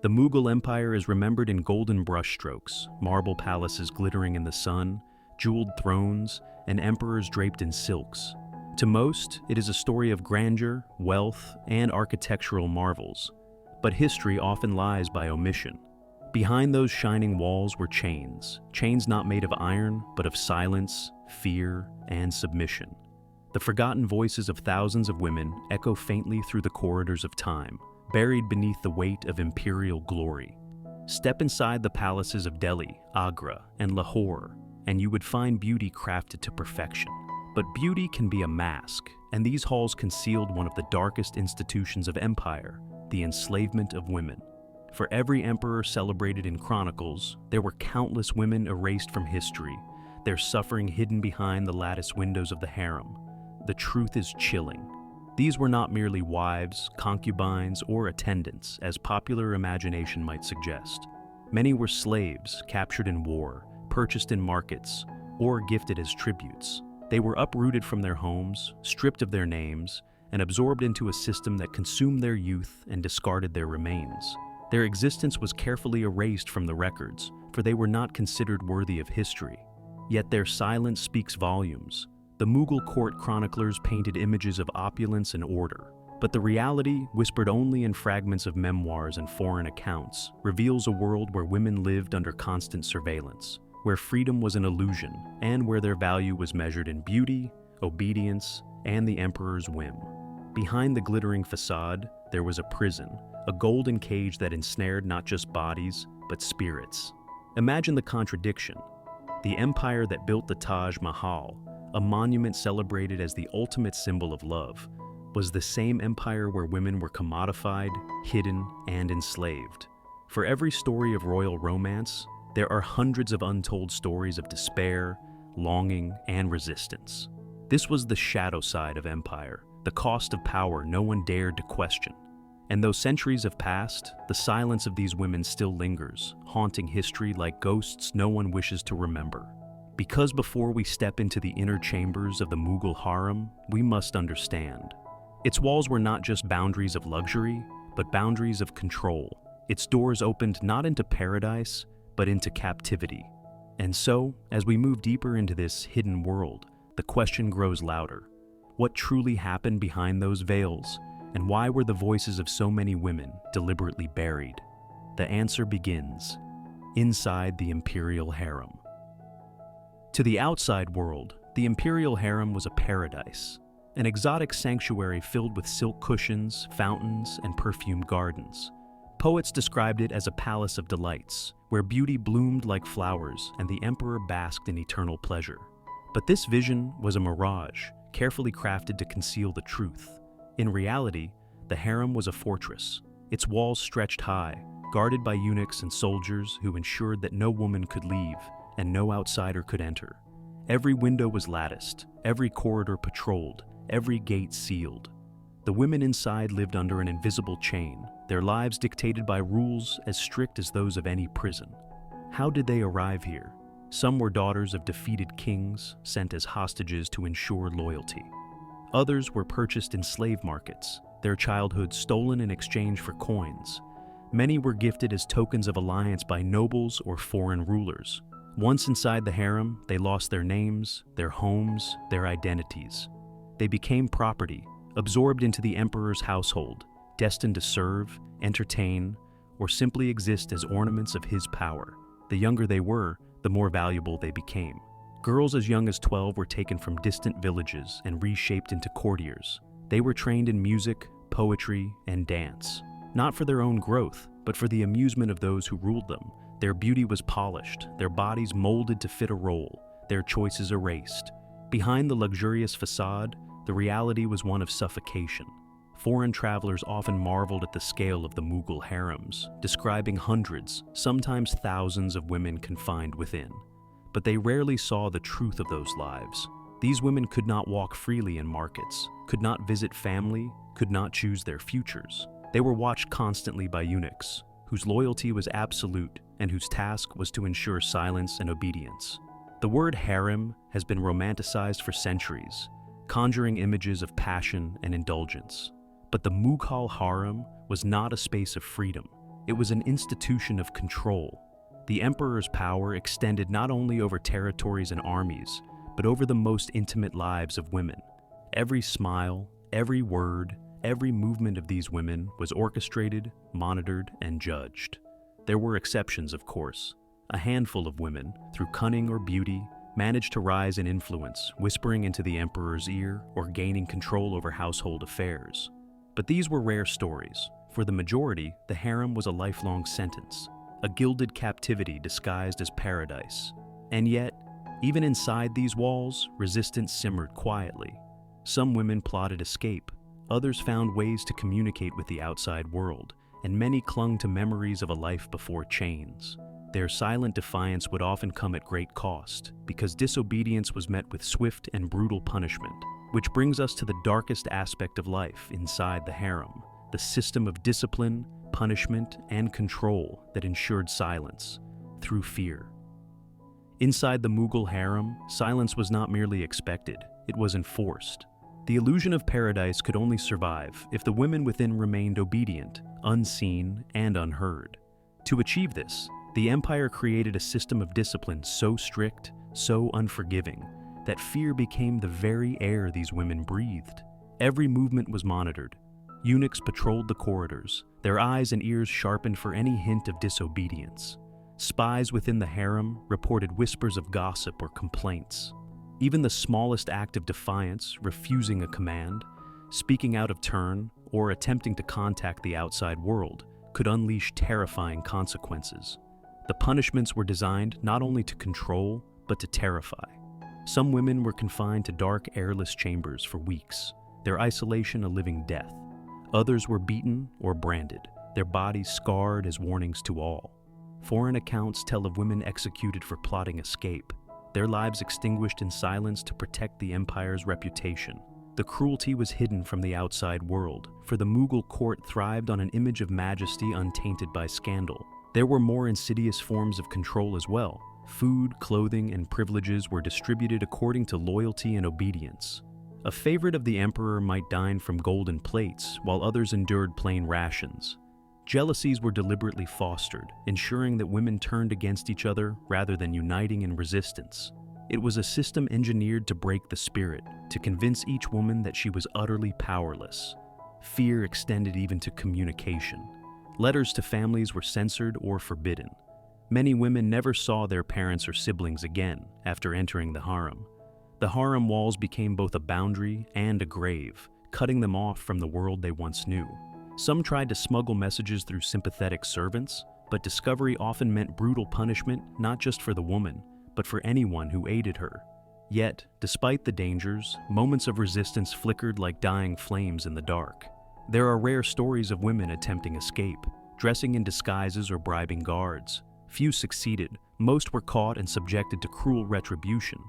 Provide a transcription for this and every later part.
The Mughal Empire is remembered in golden brushstrokes, marble palaces glittering in the sun, jeweled thrones, and emperors draped in silks. To most, it is a story of grandeur, wealth, and architectural marvels. But history often lies by omission. Behind those shining walls were chains not made of iron, but of silence, fear, and submission. The forgotten voices of thousands of women echo faintly through the corridors of time, buried beneath the weight of imperial glory. Step inside the palaces of Delhi, Agra, and Lahore, and you would find beauty crafted to perfection. But beauty can be a mask, and these halls concealed one of the darkest institutions of empire, the enslavement of women. For every emperor celebrated in chronicles, there were countless women erased from history, their suffering hidden behind the lattice windows of the harem. The truth is chilling. These were not merely wives, concubines, or attendants, as popular imagination might suggest. Many were slaves, captured in war, purchased in markets, or gifted as tributes. They were uprooted from their homes, stripped of their names, and absorbed into a system that consumed their youth and discarded their remains. Their existence was carefully erased from the records, for they were not considered worthy of history. Yet their silence speaks volumes. The Mughal court chroniclers painted images of opulence and order, but the reality, whispered only in fragments of memoirs and foreign accounts, reveals a world where women lived under constant surveillance, where freedom was an illusion, and where their value was measured in beauty, obedience, and the emperor's whim. Behind the glittering facade, there was a prison, a golden cage that ensnared not just bodies, but spirits. Imagine the contradiction. The empire that built the Taj Mahal, a monument celebrated as the ultimate symbol of love, was the same empire where women were commodified, hidden, and enslaved. For every story of royal romance, there are hundreds of untold stories of despair, longing, and resistance. This was the shadow side of empire, the cost of power no one dared to question. And though centuries have passed, the silence of these women still lingers, haunting history like ghosts no one wishes to remember. Because before we step into the inner chambers of the Mughal harem, we must understand. Its walls were not just boundaries of luxury, but boundaries of control. Its doors opened not into paradise, but into captivity. And so, as we move deeper into this hidden world, the question grows louder. What truly happened behind those veils, and why were the voices of so many women deliberately buried? The answer begins inside the imperial harem. To the outside world, the imperial harem was a paradise, an exotic sanctuary filled with silk cushions, fountains, and perfumed gardens. Poets described it as a palace of delights, where beauty bloomed like flowers and the emperor basked in eternal pleasure. But this vision was a mirage, carefully crafted to conceal the truth. In reality, the harem was a fortress. Its walls stretched high, guarded by eunuchs and soldiers who ensured that no woman could leave and no outsider could enter. Every window was latticed, every corridor patrolled, every gate sealed. The women inside lived under an invisible chain, their lives dictated by rules as strict as those of any prison. How did they arrive here? Some were daughters of defeated kings, sent as hostages to ensure loyalty. Others were purchased in slave markets, their childhood stolen in exchange for coins. Many were gifted as tokens of alliance by nobles or foreign rulers. Once inside the harem, they lost their names, their homes, their identities. They became property, absorbed into the emperor's household, destined to serve, entertain, or simply exist as ornaments of his power. The younger they were, the more valuable they became. Girls as young as 12 were taken from distant villages and reshaped into courtiers. They were trained in music, poetry, and dance, not for their own growth, but for the amusement of those who ruled them. Their beauty was polished, their bodies molded to fit a role, their choices erased. Behind the luxurious facade, the reality was one of suffocation. Foreign travelers often marveled at the scale of the Mughal harems, describing hundreds, sometimes thousands of women confined within. But they rarely saw the truth of those lives. These women could not walk freely in markets, could not visit family, could not choose their futures. They were watched constantly by eunuchs, whose loyalty was absolute and whose task was to ensure silence and obedience. The word harem has been romanticized for centuries, conjuring images of passion and indulgence. But the Mughal harem was not a space of freedom. It was an institution of control. The emperor's power extended not only over territories and armies, but over the most intimate lives of women. Every smile, every word, every movement of these women was orchestrated, monitored, and judged. There were exceptions, of course. A handful of women, through cunning or beauty, managed to rise in influence, whispering into the emperor's ear or gaining control over household affairs. But these were rare stories. For the majority, the harem was a lifelong sentence, a gilded captivity disguised as paradise. And yet, even inside these walls, resistance simmered quietly. Some women plotted escape, others found ways to communicate with the outside world, and many clung to memories of a life before chains. Their silent defiance would often come at great cost, because disobedience was met with swift and brutal punishment. Which brings us to the darkest aspect of life inside the harem, the system of discipline, punishment, and control that ensured silence through fear. Inside the Mughal harem, silence was not merely expected, it was enforced. The illusion of paradise could only survive if the women within remained obedient, unseen, and unheard. To achieve this, the empire created a system of discipline so strict, so unforgiving, that fear became the very air these women breathed. Every movement was monitored. Eunuchs patrolled the corridors, their eyes and ears sharpened for any hint of disobedience. Spies within the harem reported whispers of gossip or complaints. Even the smallest act of defiance, refusing a command, speaking out of turn, or attempting to contact the outside world, could unleash terrifying consequences. The punishments were designed not only to control, but to terrify. Some women were confined to dark, airless chambers for weeks, their isolation a living death. Others were beaten or branded, their bodies scarred as warnings to all. Foreign accounts tell of women executed for plotting escape, their lives extinguished in silence to protect the empire's reputation. The cruelty was hidden from the outside world, for the Mughal court thrived on an image of majesty untainted by scandal. There were more insidious forms of control as well. Food, clothing, and privileges were distributed according to loyalty and obedience. A favorite of the emperor might dine from golden plates, while others endured plain rations. Jealousies were deliberately fostered, ensuring that women turned against each other rather than uniting in resistance. It was a system engineered to break the spirit, to convince each woman that she was utterly powerless. Fear extended even to communication. Letters to families were censored or forbidden. Many women never saw their parents or siblings again after entering the harem. The harem walls became both a boundary and a grave, cutting them off from the world they once knew. Some tried to smuggle messages through sympathetic servants, but discovery often meant brutal punishment not just for the woman, but for anyone who aided her. Yet, despite the dangers, moments of resistance flickered like dying flames in the dark. There are rare stories of women attempting escape, dressing in disguises or bribing guards. Few succeeded, most were caught and subjected to cruel retribution.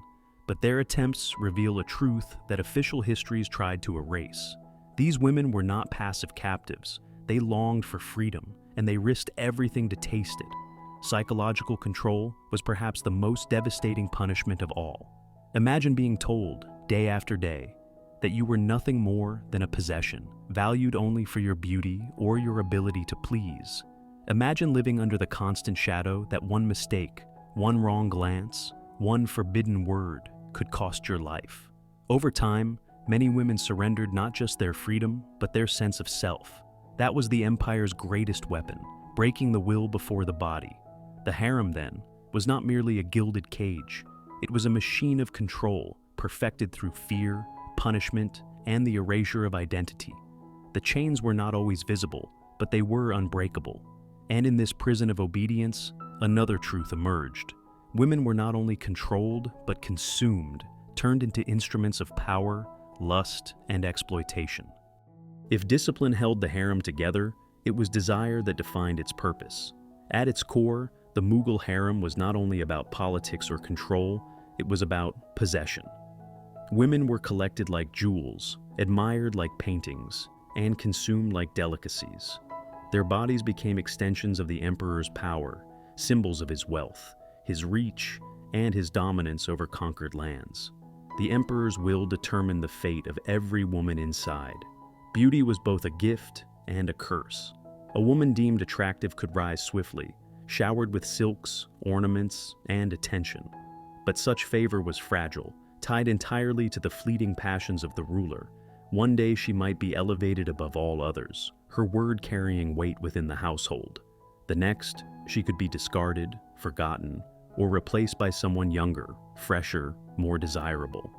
But their attempts reveal a truth that official histories tried to erase. These women were not passive captives. They longed for freedom, and they risked everything to taste it. Psychological control was perhaps the most devastating punishment of all. Imagine being told, day after day, that you were nothing more than a possession, valued only for your beauty or your ability to please. Imagine living under the constant shadow that one mistake, one wrong glance, one forbidden word could cost your life. Over time, many women surrendered not just their freedom, but their sense of self. That was the empire's greatest weapon, breaking the will before the body. The harem, then, was not merely a gilded cage. It was a machine of control, perfected through fear, punishment, and the erasure of identity. The chains were not always visible, but they were unbreakable. And in this prison of obedience, another truth emerged. Women were not only controlled, but consumed, turned into instruments of power, lust, and exploitation. If discipline held the harem together, it was desire that defined its purpose. At its core, the Mughal harem was not only about politics or control, it was about possession. Women were collected like jewels, admired like paintings, and consumed like delicacies. Their bodies became extensions of the emperor's power, symbols of his wealth, his reach, and his dominance over conquered lands. The emperor's will determined the fate of every woman inside. Beauty was both a gift and a curse. A woman deemed attractive could rise swiftly, showered with silks, ornaments, and attention. But such favor was fragile, tied entirely to the fleeting passions of the ruler. One day she might be elevated above all others, her word carrying weight within the household. The next, she could be discarded, forgotten, or replaced by someone younger, fresher, more desirable.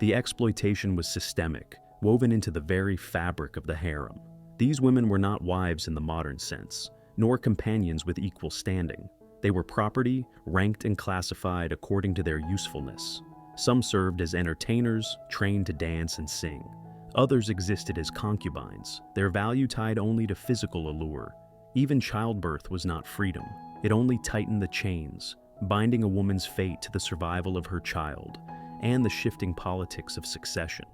The exploitation was systemic, woven into the very fabric of the harem. These women were not wives in the modern sense, nor companions with equal standing. They were property, ranked and classified according to their usefulness. Some served as entertainers, trained to dance and sing. Others existed as concubines, their value tied only to physical allure. Even childbirth was not freedom. It only tightened the chains, binding a woman's fate to the survival of her child and the shifting politics of succession.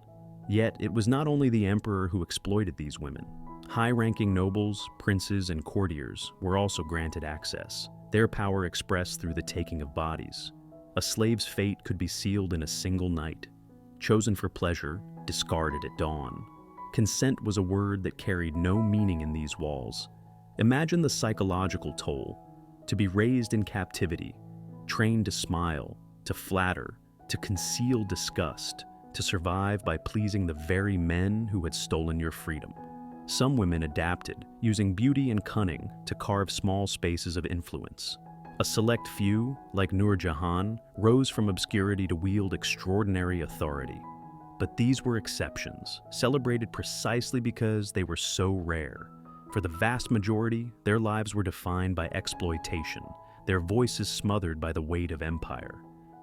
Yet, it was not only the emperor who exploited these women. High-ranking nobles, princes, and courtiers were also granted access, their power expressed through the taking of bodies. A slave's fate could be sealed in a single night. Chosen for pleasure, discarded at dawn. Consent was a word that carried no meaning in these walls. Imagine the psychological toll. To be raised in captivity, trained to smile, to flatter, to conceal disgust, to survive by pleasing the very men who had stolen your freedom. Some women adapted, using beauty and cunning to carve small spaces of influence. A select few, like Nur Jahan, rose from obscurity to wield extraordinary authority. But these were exceptions, celebrated precisely because they were so rare. For the vast majority, their lives were defined by exploitation, their voices smothered by the weight of empire.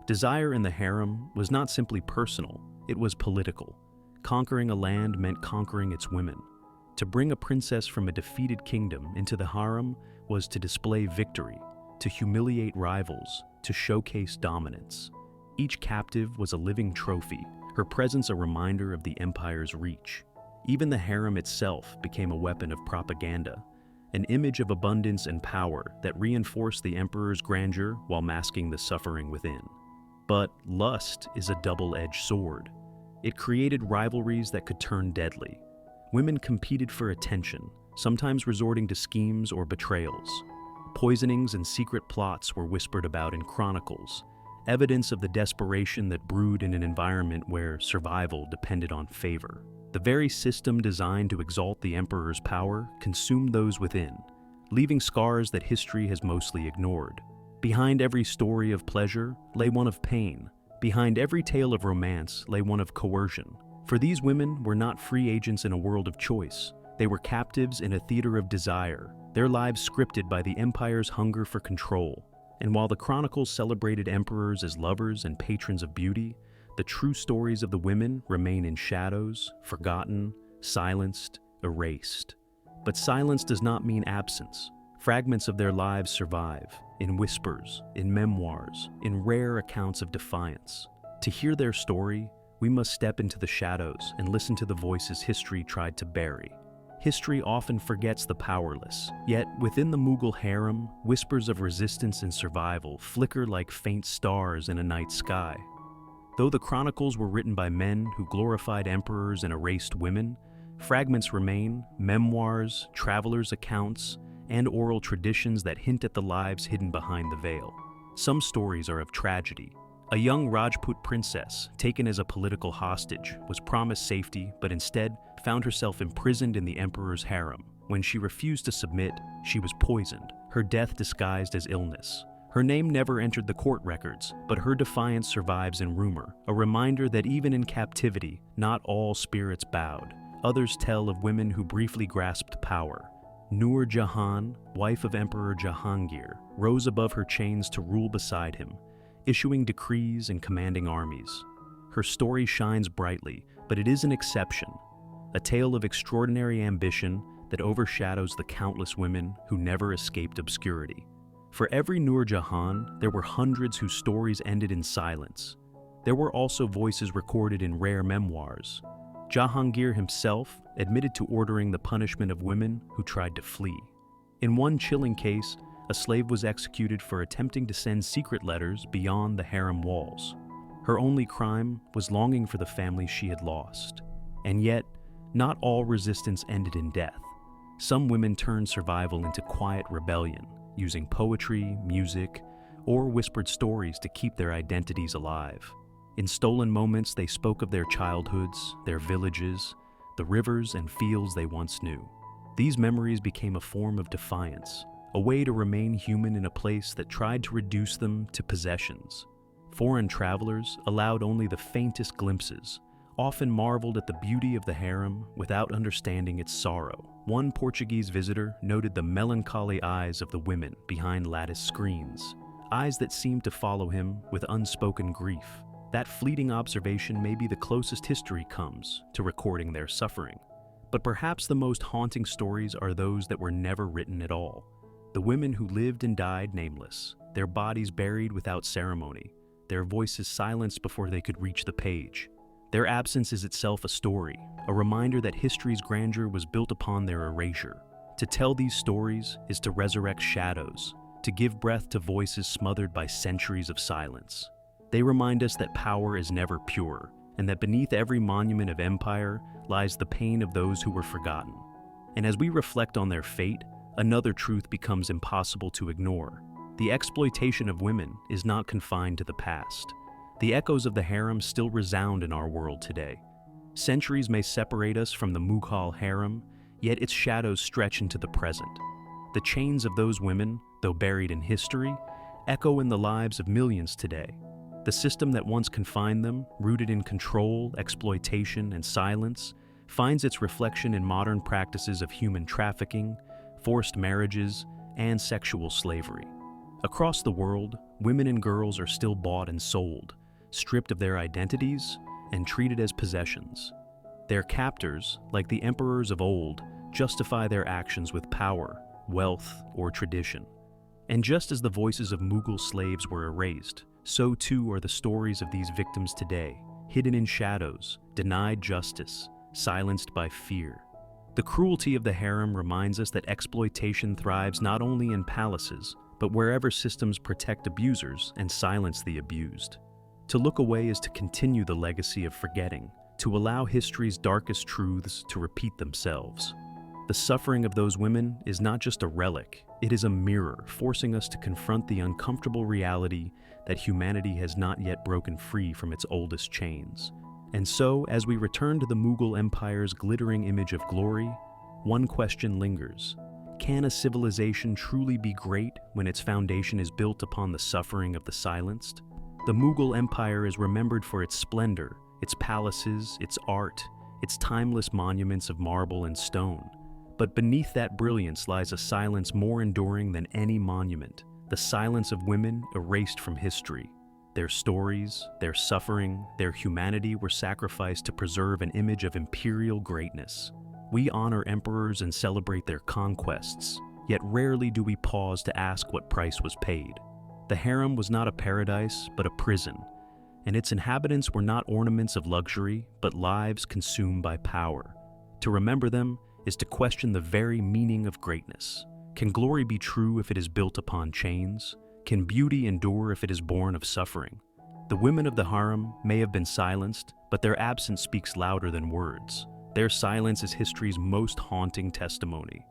Desire in the harem was not simply personal, it was political. Conquering a land meant conquering its women. To bring a princess from a defeated kingdom into the harem was to display victory, to humiliate rivals, to showcase dominance. Each captive was a living trophy, her presence a reminder of the empire's reach. Even the harem itself became a weapon of propaganda, an image of abundance and power that reinforced the emperor's grandeur while masking the suffering within. But lust is a double-edged sword. It created rivalries that could turn deadly. Women competed for attention, sometimes resorting to schemes or betrayals. Poisonings and secret plots were whispered about in chronicles, evidence of the desperation that brewed in an environment where survival depended on favor. The very system designed to exalt the emperor's power consumed those within, leaving scars that history has mostly ignored. Behind every story of pleasure lay one of pain. Behind every tale of romance lay one of coercion. For these women were not free agents in a world of choice. They were captives in a theater of desire, their lives scripted by the empire's hunger for control. And while the chronicles celebrated emperors as lovers and patrons of beauty, the true stories of the women remain in shadows, forgotten, silenced, erased. But silence does not mean absence. Fragments of their lives survive, in whispers, in memoirs, in rare accounts of defiance. To hear their story, we must step into the shadows and listen to the voices history tried to bury. History often forgets the powerless, yet within the Mughal harem, whispers of resistance and survival flicker like faint stars in a night sky. Though the chronicles were written by men who glorified emperors and erased women, fragments remain, memoirs, travelers' accounts, and oral traditions that hint at the lives hidden behind the veil. Some stories are of tragedy. A young Rajput princess, taken as a political hostage, was promised safety but instead found herself imprisoned in the emperor's harem. When she refused to submit, she was poisoned, her death disguised as illness. Her name never entered the court records, but her defiance survives in rumor, a reminder that even in captivity, not all spirits bowed. Others tell of women who briefly grasped power. Nur Jahan, wife of Emperor Jahangir, rose above her chains to rule beside him, issuing decrees and commanding armies. Her story shines brightly, but it is an exception, a tale of extraordinary ambition that overshadows the countless women who never escaped obscurity. For every Nur Jahan, there were hundreds whose stories ended in silence. There were also voices recorded in rare memoirs. Jahangir himself admitted to ordering the punishment of women who tried to flee. In one chilling case, a slave was executed for attempting to send secret letters beyond the harem walls. Her only crime was longing for the family she had lost. And yet, not all resistance ended in death. Some women turned survival into quiet rebellion, using poetry, music, or whispered stories to keep their identities alive. In stolen moments, they spoke of their childhoods, their villages, the rivers and fields they once knew. These memories became a form of defiance, a way to remain human in a place that tried to reduce them to possessions. Foreign travelers, allowed only the faintest glimpses, often marveled at the beauty of the harem without understanding its sorrow. One Portuguese visitor noted the melancholy eyes of the women behind lattice screens, eyes that seemed to follow him with unspoken grief. That fleeting observation may be the closest history comes to recording their suffering. But perhaps the most haunting stories are those that were never written at all. The women who lived and died nameless, their bodies buried without ceremony, their voices silenced before they could reach the page. Their absence is itself a story, a reminder that history's grandeur was built upon their erasure. To tell these stories is to resurrect shadows, to give breath to voices smothered by centuries of silence. They remind us that power is never pure, and that beneath every monument of empire lies the pain of those who were forgotten. And as we reflect on their fate, another truth becomes impossible to ignore. The exploitation of women is not confined to the past. The echoes of the harem still resound in our world today. Centuries may separate us from the Mughal harem, yet its shadows stretch into the present. The chains of those women, though buried in history, echo in the lives of millions today. The system that once confined them, rooted in control, exploitation, and silence, finds its reflection in modern practices of human trafficking, forced marriages, and sexual slavery. Across the world, women and girls are still bought and sold, stripped of their identities, and treated as possessions. Their captors, like the emperors of old, justify their actions with power, wealth, or tradition. And just as the voices of Mughal slaves were erased, so too are the stories of these victims today, hidden in shadows, denied justice, silenced by fear. The cruelty of the harem reminds us that exploitation thrives not only in palaces, but wherever systems protect abusers and silence the abused. To look away is to continue the legacy of forgetting, to allow history's darkest truths to repeat themselves. The suffering of those women is not just a relic, it is a mirror forcing us to confront the uncomfortable reality that humanity has not yet broken free from its oldest chains. And so, as we return to the Mughal Empire's glittering image of glory, one question lingers. Can a civilization truly be great when its foundation is built upon the suffering of the silenced? The Mughal Empire is remembered for its splendor, its palaces, its art, its timeless monuments of marble and stone. But beneath that brilliance lies a silence more enduring than any monument, the silence of women erased from history. Their stories, their suffering, their humanity were sacrificed to preserve an image of imperial greatness. We honor emperors and celebrate their conquests, yet rarely do we pause to ask what price was paid. The harem was not a paradise, but a prison, and its inhabitants were not ornaments of luxury, but lives consumed by power. To remember them is to question the very meaning of greatness. Can glory be true if it is built upon chains? Can beauty endure if it is born of suffering? The women of the harem may have been silenced, but their absence speaks louder than words. Their silence is history's most haunting testimony.